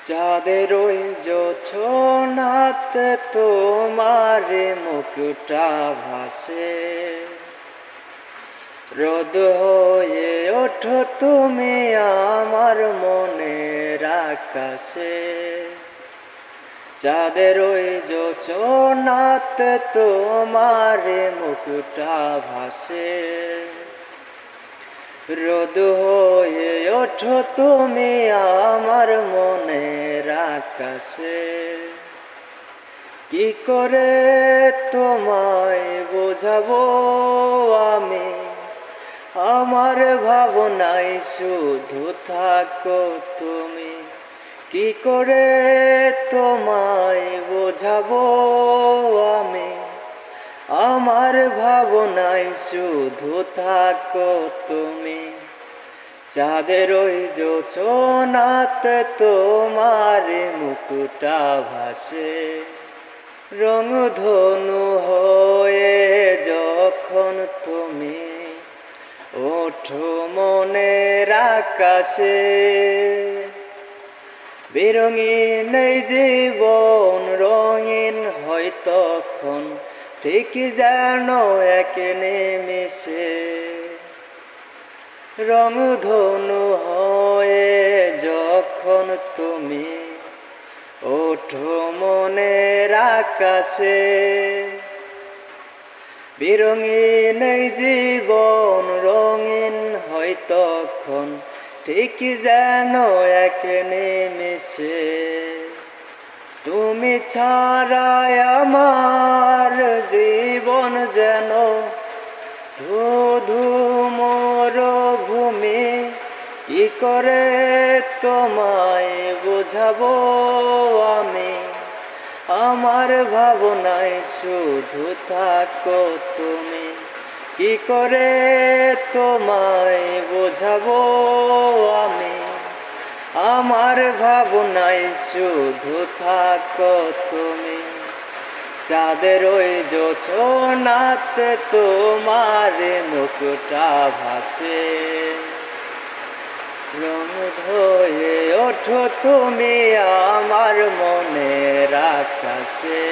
চাঁদের ওই জোছনাতে তোমার মুখটা ভাসে, রোদ হয়ে ওঠো তুমি আমার মনের আকাশে। চাঁদের ওই জোছনাতে তোমার মুখটা ভাসে, রোদ হয়ে ওঠো তুমি আমার মনের আকাশে। কি করে তোমায় বোঝাবো আমি, আমার ভাবনায় শুধু থাকো তুমি। কি করে তোমায় বোঝাবো আমি, আমার ভাবনায় শুধু থাকো তুমি। চাঁদের ওই জোছনাতে তোমার মুখটা ভাসে, রংধনু হয়ে যখন তুমি ওঠো মনের আকাশে। বেরঙিন এই জীবন রঙিন হয় তখন, ঠিক যেন এক নিমেষে। রংধনু হয়ে যখন তুমি ওঠো মনের আকাশে। বেরঙিন এই জীবন রঙিন হয় তখন, ঠিক যেন এক নিমেষে। তুমি ছাড়াই আমার জীবন যেন ধুধু মরুভূমি। কি করে তোমায় বোঝাবো আমি, আমার ভাবনায় শুধু থাকো তুমি। কি করে তোমায় বোঝাবো আমি, আমার ভাবনায় শুধু থাকো তুমি। চাঁদের ওই জোছনাতে তোমার মুখটা ভাসে, রং হয়ে ওঠো তুমি আমার মনের আকাশে।